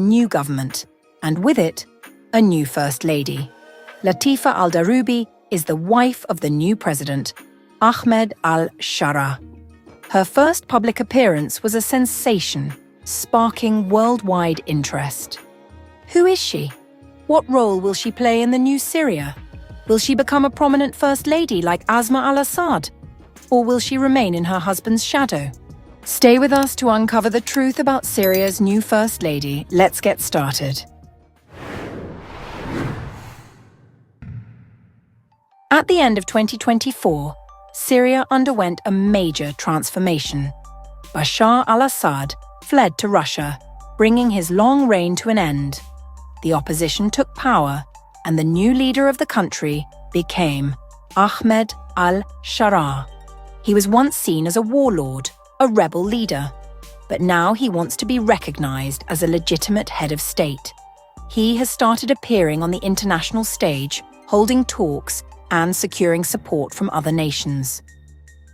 new government, and with it, a new First Lady. Latifa al-Daroubi is the wife of the new president, Ahmed al-Shara. Her first public appearance was a sensation, sparking worldwide interest. Who is she? What role will she play in the new Syria? Will she become a prominent First Lady like Asma al-Assad? Or will she remain in her husband's shadow? Stay with us to uncover the truth about Syria's new First Lady. Let's get started. At the end of 2024, Syria underwent a major transformation. Bashar al-Assad fled to Russia, bringing his long reign to an end. The opposition took power, and the new leader of the country became Ahmed al-Shara. He was once seen as a warlord, a rebel leader, but now he wants to be recognized as a legitimate head of state. He has started appearing on the international stage, holding talks and securing support from other nations.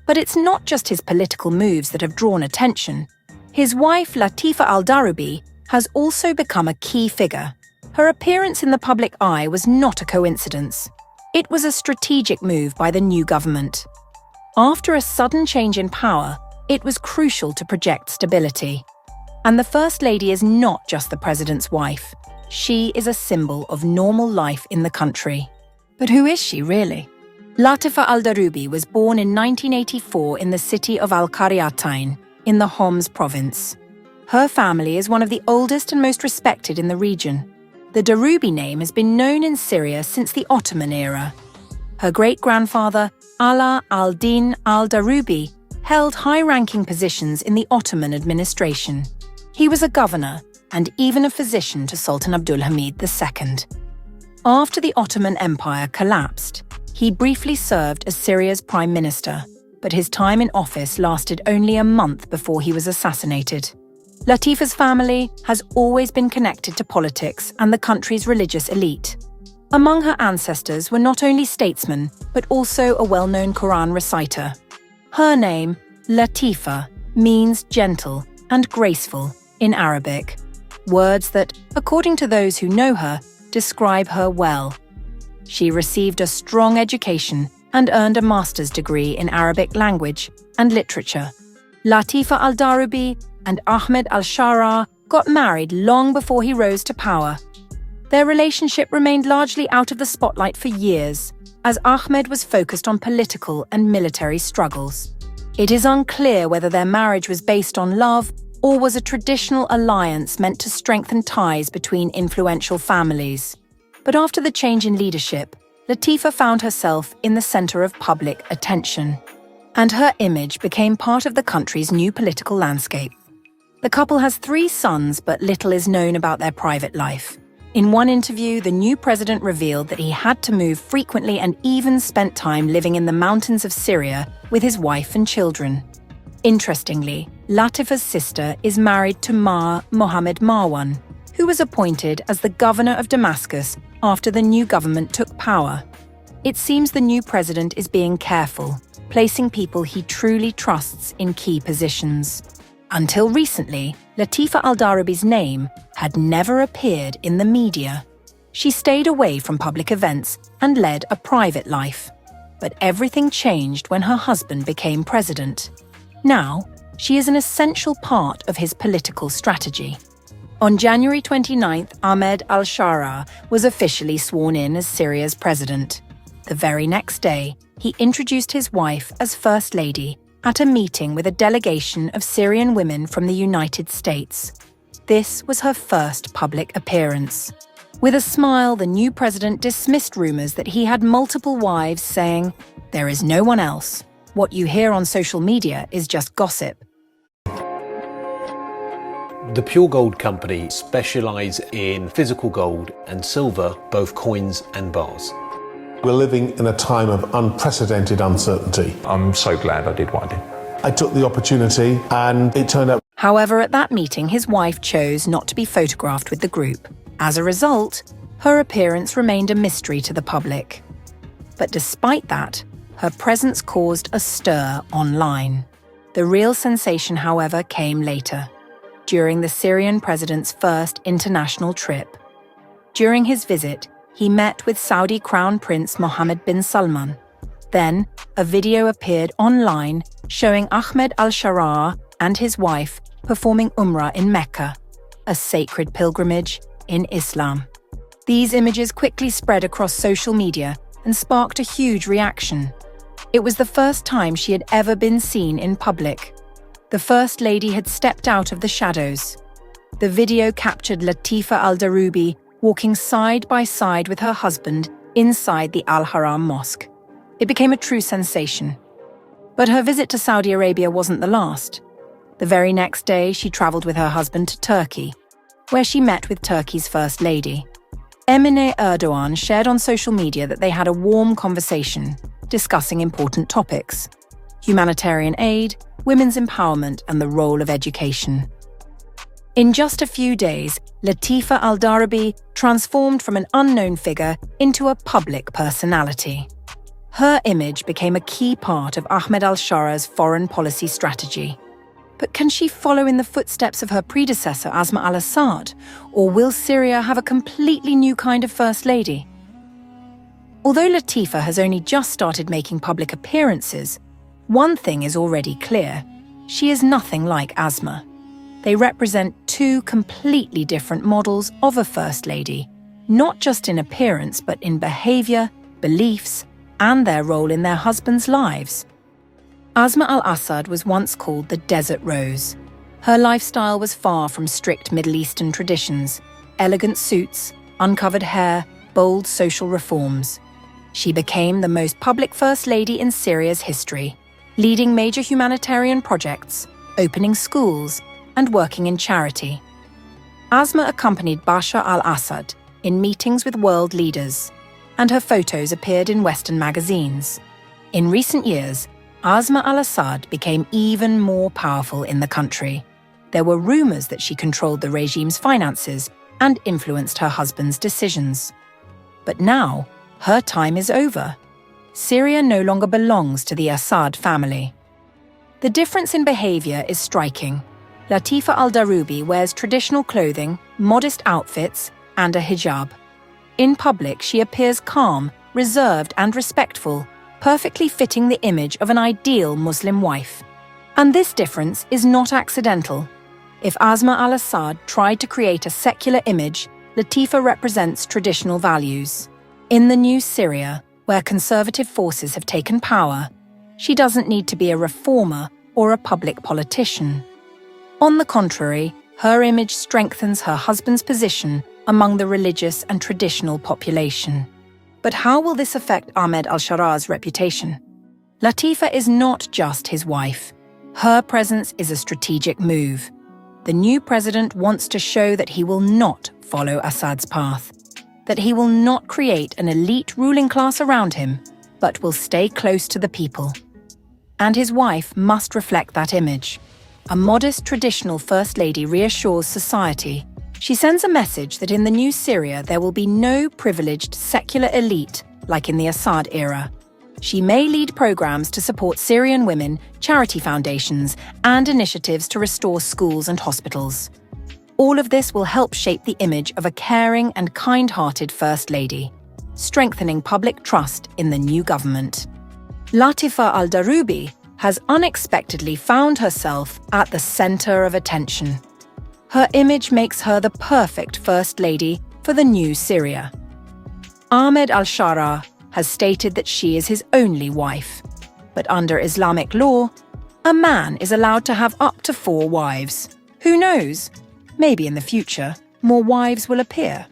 But it's not just his political moves that have drawn attention. His wife, Latifa al-Daroubi, has also become a key figure. Her appearance in the public eye was not a coincidence. It was a strategic move by the new government. After a sudden change in power, it was crucial to project stability. And the First Lady is not just the president's wife. She is a symbol of normal life in the country. But who is she, really? Latifa al-Daroubi was born in 1984 in the city of Al-Qaryatain, in the Homs province. Her family is one of the oldest and most respected in the region. The Daroubi name has been known in Syria since the Ottoman era. Her great-grandfather, Ala al-Din al-Daroubi, held high-ranking positions in the Ottoman administration. He was a governor and even a physician to Sultan Abdulhamid II. After the Ottoman Empire collapsed, he briefly served as Syria's prime minister, but his time in office lasted only a month before he was assassinated. Latifa's family has always been connected to politics and the country's religious elite. Among her ancestors were not only statesmen, but also a well-known Quran reciter. Her name, Latifa, means gentle and graceful in Arabic, words that, according to those who know her, describe her well. She received a strong education and earned a master's degree in Arabic language and literature. Latifa al-Daroubi and Ahmed al-Shara got married long before he rose to power. Their relationship remained largely out of the spotlight for years, as Ahmed was focused on political and military struggles. It is unclear whether their marriage was based on love or was a traditional alliance meant to strengthen ties between influential families. But after the change in leadership, Latifa found herself in the center of public attention, and her image became part of the country's new political landscape. The couple has 3 sons, but little is known about their private life. In one interview, the new president revealed that he had to move frequently and even spent time living in the mountains of Syria with his wife and children. Interestingly, Latifa's sister is married to Mohammed Marwan, who was appointed as the governor of Damascus after the new government took power. It seems the new president is being careful, placing people he truly trusts in key positions. Until recently, Latifa al-Daroubi's name had never appeared in the media. She stayed away from public events and led a private life. But everything changed when her husband became president. Now, she is an essential part of his political strategy. On January 29th, Ahmed al-Shara was officially sworn in as Syria's president. The very next day, he introduced his wife as First Lady at a meeting with a delegation of Syrian women from the United States. This was her first public appearance. With a smile, the new president dismissed rumors that he had multiple wives, saying, "There is no one else. What you hear on social media is just gossip." The Pure Gold Company specialise in physical gold and silver, both coins and bars. We're living in a time of unprecedented uncertainty. I'm so glad I did what I did. I took the opportunity and it turned out. However, at that meeting, his wife chose not to be photographed with the group. As a result, her appearance remained a mystery to the public. But despite that, her presence caused a stir online. The real sensation, however, came later. during the Syrian president's first international trip. During his visit, he met with Saudi Crown Prince Mohammed bin Salman. Then, a video appeared online showing Ahmed al-Sharaa and his wife performing Umrah in Mecca, a sacred pilgrimage in Islam. These images quickly spread across social media and sparked a huge reaction. It was the first time she had ever been seen in public. The First Lady had stepped out of the shadows. The video captured Latifa al-Daroubi walking side by side with her husband inside the Al-Haram Mosque. It became a true sensation. But her visit to Saudi Arabia wasn't the last. The very next day, she travelled with her husband to Turkey, where she met with Turkey's First Lady. Emine Erdogan shared on social media that they had a warm conversation, discussing important topics: humanitarian aid, women's empowerment, and the role of education. In just a few days, Latifa al-Daroubi transformed from an unknown figure into a public personality. Her image became a key part of Ahmed al-Sharaa's foreign policy strategy. But can she follow in the footsteps of her predecessor, Asma al-Assad, or will Syria have a completely new kind of First Lady? Although Latifa has only just started making public appearances, one thing is already clear: she is nothing like Asma. They represent two completely different models of a First Lady, not just in appearance but in behaviour, beliefs, and their role in their husbands' lives. Asma al-Assad was once called the Desert Rose. Her lifestyle was far from strict Middle Eastern traditions: elegant suits, uncovered hair, bold social reforms. She became the most public First Lady in Syria's history, leading major humanitarian projects, opening schools, and working in charity. Asma accompanied Bashar al-Assad in meetings with world leaders, and her photos appeared in Western magazines. In recent years, Asma al-Assad became even more powerful in the country. There were rumors that she controlled the regime's finances and influenced her husband's decisions. But now, her time is over. Syria no longer belongs to the Assad family. The difference in behavior is striking. Latifa al-Daroubi wears traditional clothing, modest outfits, and a hijab. In public, she appears calm, reserved, and respectful, perfectly fitting the image of an ideal Muslim wife. And this difference is not accidental. If Asma al-Assad tried to create a secular image, Latifa represents traditional values. In the new Syria, where conservative forces have taken power, she doesn't need to be a reformer or a public politician. On the contrary, her image strengthens her husband's position among the religious and traditional population. But how will this affect Ahmed al-Sharaa's reputation? Latifa is not just his wife. Her presence is a strategic move. The new president wants to show that he will not follow Assad's path, that he will not create an elite ruling class around him, but will stay close to the people. And his wife must reflect that image. A modest, traditional First Lady reassures society. She sends a message that in the new Syria there will be no privileged secular elite like in the Assad era. She may lead programs to support Syrian women, charity foundations, and initiatives to restore schools and hospitals. All of this will help shape the image of a caring and kind-hearted First Lady, strengthening public trust in the new government. Latifa al-Daroubi has unexpectedly found herself at the center of attention. Her image makes her the perfect First Lady for the new Syria. Ahmed al-Sharaa has stated that she is his only wife. But under Islamic law, a man is allowed to have up to 4 wives. Who knows? Maybe in the future, more wives will appear.